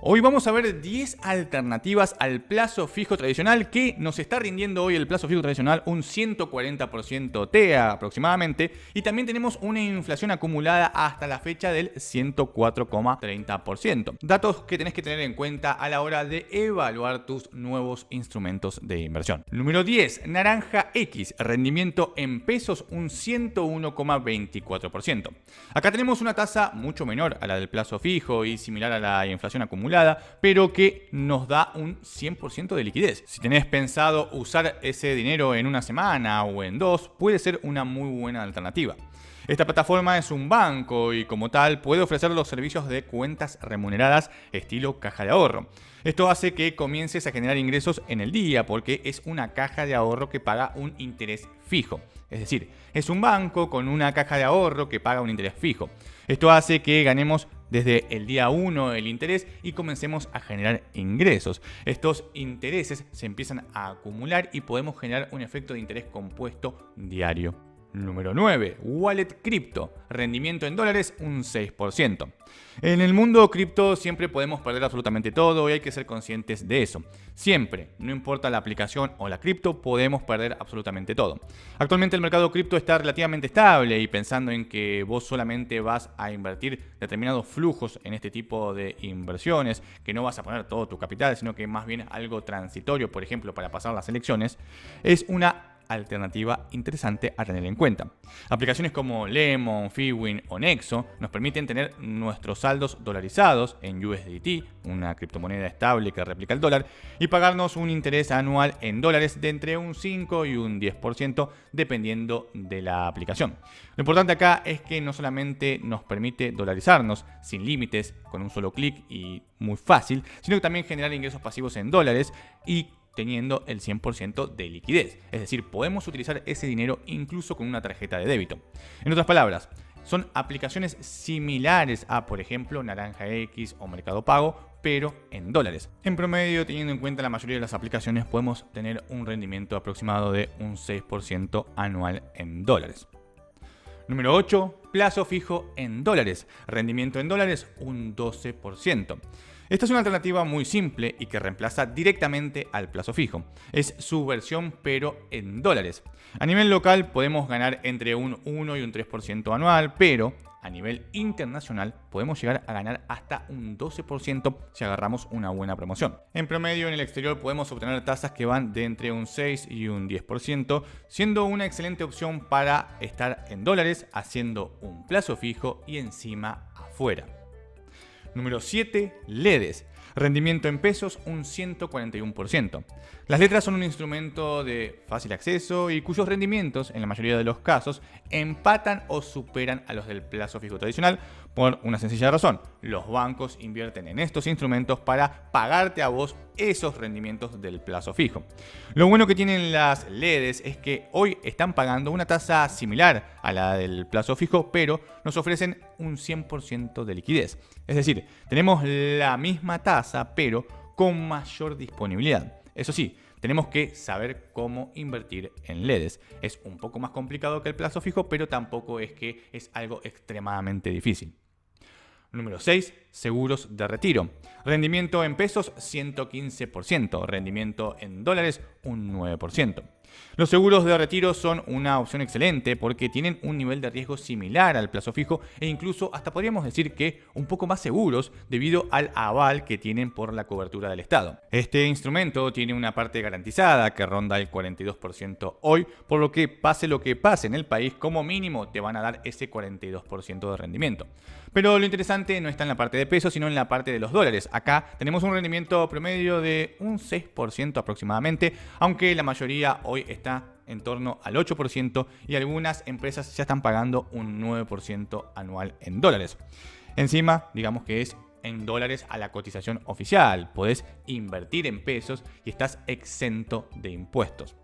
Hoy vamos a ver 10 alternativas al plazo fijo tradicional que nos está rindiendo hoy el plazo fijo tradicional un 140% TEA aproximadamente, y también tenemos una inflación acumulada hasta la fecha del 104,30%. Datos que tenés que tener en cuenta a la hora de evaluar tus nuevos instrumentos de inversión. Número 10, Naranja X, rendimiento en pesos un 101,24%. Acá tenemos una tasa mucho menor a la del plazo fijo y similar a la inflación acumulada, pero que nos da un 100% de liquidez. Si tenés pensado usar ese dinero en una semana o en dos, puede ser una muy buena alternativa. Esta plataforma es un banco y como tal puede ofrecer los servicios de cuentas remuneradas estilo caja de ahorro. Esto hace que comiences a generar ingresos en el día porque es una caja de ahorro que paga un interés fijo. Es decir, es un banco con una caja de ahorro que paga un interés fijo. Esto hace que ganemos desde el día 1 el interés y comencemos a generar ingresos. Estos intereses se empiezan a acumular y podemos generar un efecto de interés compuesto diario. Número 9. Wallet Crypto. Rendimiento en dólares un 6%. En el mundo cripto siempre podemos perder absolutamente todo y hay que ser conscientes de eso. Siempre, no importa la aplicación o la cripto, podemos perder absolutamente todo. Actualmente el mercado cripto está relativamente estable y pensando en que vos solamente vas a invertir determinados flujos en este tipo de inversiones, que no vas a poner todo tu capital, sino que más bien algo transitorio, por ejemplo, para pasar las elecciones, es una alternativa interesante a tener en cuenta. Aplicaciones como Lemon, Fwin o Nexo nos permiten tener nuestros saldos dolarizados en USDT, una criptomoneda estable que replica el dólar, y pagarnos un interés anual en dólares de entre un 5 y un 10% dependiendo de la aplicación. Lo importante acá es que no solamente nos permite dolarizarnos sin límites con un solo clic y muy fácil, sino que también generar ingresos pasivos en dólares y teniendo el 100% de liquidez. Es decir, podemos utilizar ese dinero incluso con una tarjeta de débito. En otras palabras, son aplicaciones similares a, por ejemplo, Naranja X o Mercado Pago, pero en dólares. En promedio, teniendo en cuenta la mayoría de las aplicaciones, podemos tener un rendimiento aproximado de un 6% anual en dólares. Número 8. Plazo fijo en dólares. Rendimiento en dólares un 12%. Esta es una alternativa muy simple y que reemplaza directamente al plazo fijo. Es su versión pero en dólares. A nivel local podemos ganar entre un 1 y un 3% anual, pero a nivel internacional podemos llegar a ganar hasta un 12% si agarramos una buena promoción. En promedio en el exterior podemos obtener tasas que van de entre un 6 y un 10%, siendo una excelente opción para estar en dólares haciendo un plazo fijo y encima afuera. Número 7. LEDES. Rendimiento en pesos un 141%. Las letras son un instrumento de fácil acceso y cuyos rendimientos, en la mayoría de los casos, empatan o superan a los del plazo fijo tradicional por una sencilla razón. Los bancos invierten en estos instrumentos para pagarte a vos esos rendimientos del plazo fijo. Lo bueno que tienen las LEDES es que hoy están pagando una tasa similar a la del plazo fijo, pero nos ofrecen un 100% de liquidez. Es decir, tenemos la misma tasa, pero con mayor disponibilidad. Eso sí, tenemos que saber cómo invertir en LEDES. Es un poco más complicado que el plazo fijo, pero tampoco es que es algo extremadamente difícil. Número 6. Seguros de retiro. Rendimiento en pesos 115%. Rendimiento en dólares un 9%. Los seguros de retiro son una opción excelente porque tienen un nivel de riesgo similar al plazo fijo e incluso hasta podríamos decir que un poco más seguros debido al aval que tienen por la cobertura del Estado. Este instrumento tiene una parte garantizada que ronda el 42% hoy, por lo que lo que pase en el país, como mínimo te van a dar ese 42% de rendimiento. Pero lo interesante no está en la parte de pesos, sino en la parte de los dólares. Acá tenemos un rendimiento promedio de un 6% aproximadamente, aunque la mayoría hoy está en torno al 8% y algunas empresas ya están pagando un 9% anual en dólares. Encima, digamos que es en dólares a la cotización oficial. Podés invertir en pesos y estás exento de impuestos.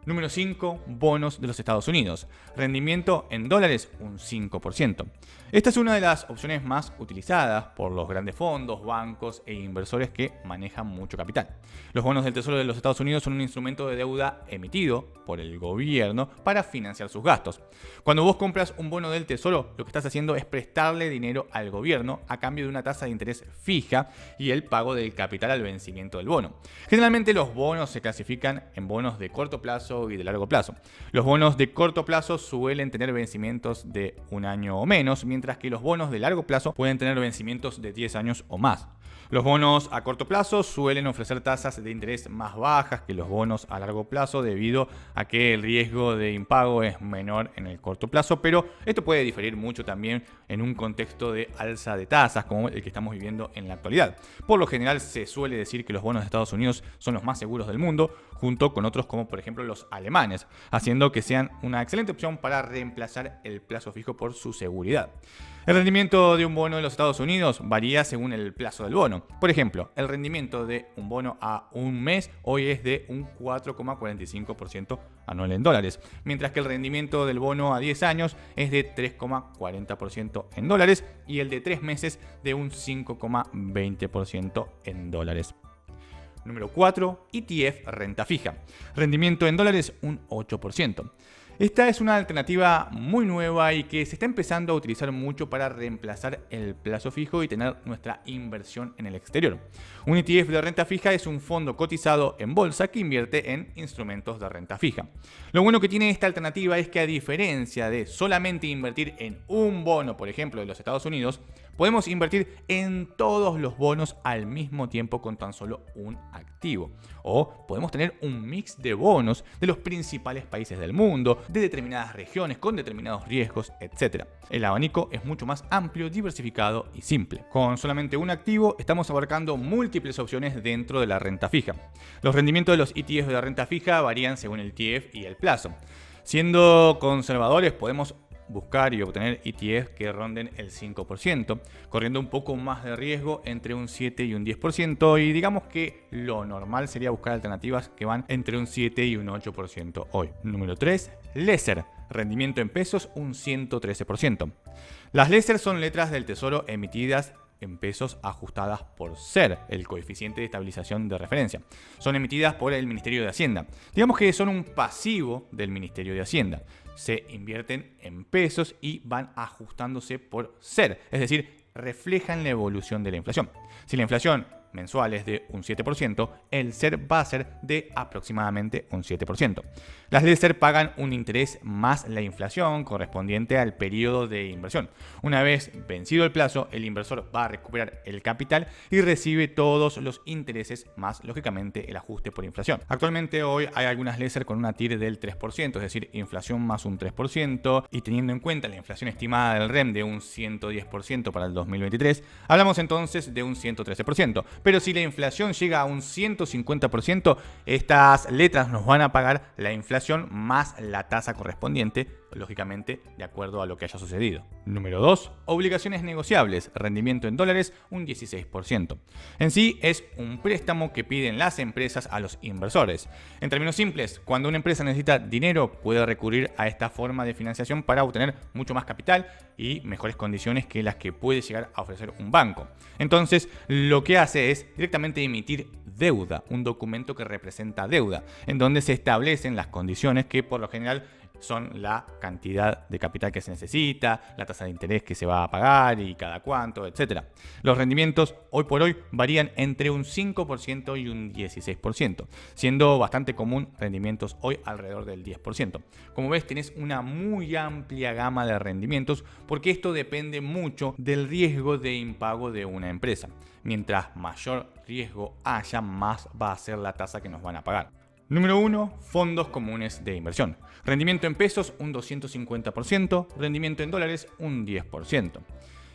Número 5. Bonos de los Estados Unidos. Rendimiento en dólares un 5%. Esta es una de las opciones más utilizadas por los grandes fondos, bancos e inversores que manejan mucho capital. Los bonos del Tesoro de los Estados Unidos son un instrumento de deuda emitido por el gobierno para financiar sus gastos. Cuando vos compras un bono del Tesoro, lo que estás haciendo es prestarle dinero al gobierno a cambio de una tasa de interés fija y el pago del capital al vencimiento del bono. Generalmente los bonos se clasifican en bonos de corto plazo y de largo plazo. Los bonos de corto plazo suelen tener vencimientos de un año o menos, mientras que los bonos de largo plazo pueden tener vencimientos de 10 años o más. Los bonos a corto plazo suelen ofrecer tasas de interés más bajas que los bonos a largo plazo debido a que el riesgo de impago es menor en el corto plazo, pero esto puede diferir mucho también en un contexto de alza de tasas como el que estamos viviendo en la actualidad. Por lo general se suele decir que los bonos de Estados Unidos son los más seguros del mundo, junto con otros como por ejemplo los alemanes, haciendo que sean una excelente opción para reemplazar el plazo fijo por su seguridad. El rendimiento de un bono de los Estados Unidos varía según el plazo del bono. Por ejemplo, el rendimiento de un bono a un mes hoy es de un 4,45% anual en dólares, mientras que el rendimiento del bono a 10 años es de 3,40% en dólares y el de 3 meses de un 5,20% en dólares. Número 4. ETF renta fija. Rendimiento en dólares un 8%. Esta es una alternativa muy nueva y que se está empezando a utilizar mucho para reemplazar el plazo fijo y tener nuestra inversión en el exterior. Un ETF de renta fija es un fondo cotizado en bolsa que invierte en instrumentos de renta fija. Lo bueno que tiene esta alternativa es que a diferencia de solamente invertir en un bono, por ejemplo, de los Estados Unidos, podemos invertir en todos los bonos al mismo tiempo con tan solo un activo. O podemos tener un mix de bonos de los principales países del mundo, de determinadas regiones, con determinados riesgos, etc. El abanico es mucho más amplio, diversificado y simple. Con solamente un activo estamos abarcando múltiples opciones dentro de la renta fija. Los rendimientos de los ETFs de renta fija varían según el ETF y el plazo. Siendo conservadores podemos buscar y obtener ETFs que ronden el 5%, corriendo un poco más de riesgo entre un 7 y un 10%, y digamos que lo normal sería buscar alternativas que van entre un 7 y un 8% hoy. Número 3. Lesser. Rendimiento en pesos un 113%. Las Lesser son letras del Tesoro emitidas en pesos ajustadas por SER, el coeficiente de estabilización de referencia. Son emitidas por el Ministerio de Hacienda. Digamos que son un pasivo del Ministerio de Hacienda. Se invierten en pesos y van ajustándose por SER, es decir, reflejan la evolución de la inflación. Si la inflación mensual es de un 7%, el SER va a ser de aproximadamente un 7%. Las de SER pagan un interés más la inflación correspondiente al periodo de inversión. Una vez vencido el plazo, el inversor va a recuperar el capital y recibe todos los intereses más, lógicamente, el ajuste por inflación. Actualmente hoy hay algunas LESER con una TIR del 3%, es decir, inflación más un 3%, y teniendo en cuenta la inflación estimada del REM de un 110% para el 2023, hablamos entonces de un 113%. Pero si la inflación llega a un 150%, estas letras nos van a pagar la inflación más la tasa correspondiente, lógicamente de acuerdo a lo que haya sucedido. Número 2. Obligaciones negociables. Rendimiento en dólares un 16%. En sí es un préstamo que piden las empresas a los inversores. En términos simples, cuando una empresa necesita dinero puede recurrir a esta forma de financiación para obtener mucho más capital y mejores condiciones que las que puede llegar a ofrecer un banco. Entonces lo que hace es directamente emitir deuda, un documento que representa deuda, en donde se establecen las condiciones que por lo general son la cantidad de capital que se necesita, la tasa de interés que se va a pagar y cada cuánto, etc. Los rendimientos hoy por hoy varían entre un 5% y un 16%, siendo bastante común rendimientos hoy alrededor del 10%. Como ves, tenés una muy amplia gama de rendimientos porque esto depende mucho del riesgo de impago de una empresa. Mientras mayor riesgo haya, más va a ser la tasa que nos van a pagar. Número 1. Fondos comunes de inversión. Rendimiento en pesos un 250%, rendimiento en dólares un 10%.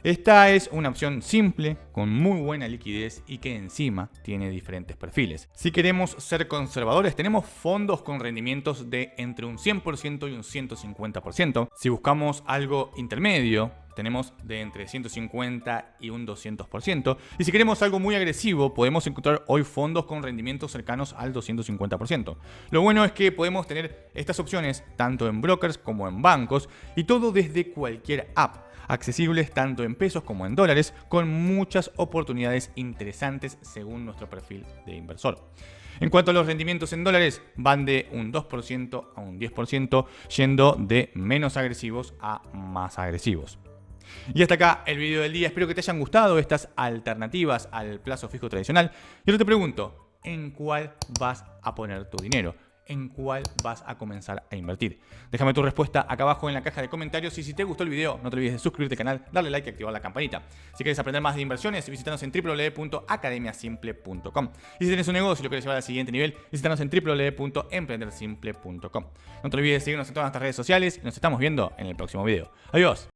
Esta es una opción simple, con muy buena liquidez y que encima tiene diferentes perfiles. Si queremos ser conservadores, tenemos fondos con rendimientos de entre un 100% y un 150%. Si buscamos algo intermedio, tenemos de entre 150 y un 200%. Y si queremos algo muy agresivo, podemos encontrar hoy fondos con rendimientos cercanos al 250%. Lo bueno es que podemos tener estas opciones tanto en brokers como en bancos y todo desde cualquier app, accesibles tanto en pesos como en dólares, con muchas oportunidades interesantes según nuestro perfil de inversor. En cuanto a los rendimientos en dólares, van de un 2% a un 10%, yendo de menos agresivos a más agresivos. Y hasta acá el video del día. Espero que te hayan gustado estas alternativas al plazo fijo tradicional. Y ahora te pregunto, ¿en cuál vas a poner tu dinero? ¿En cuál vas a comenzar a invertir? Déjame tu respuesta acá abajo en la caja de comentarios y si te gustó el video no te olvides de suscribirte al canal, darle like y activar la campanita. Si quieres aprender más de inversiones, visítanos en www.academiasimple.com. Y si tienes un negocio y lo quieres llevar al siguiente nivel, visítanos en www.emprendersimple.com. No te olvides de seguirnos en todas nuestras redes sociales y nos estamos viendo en el próximo video. Adiós.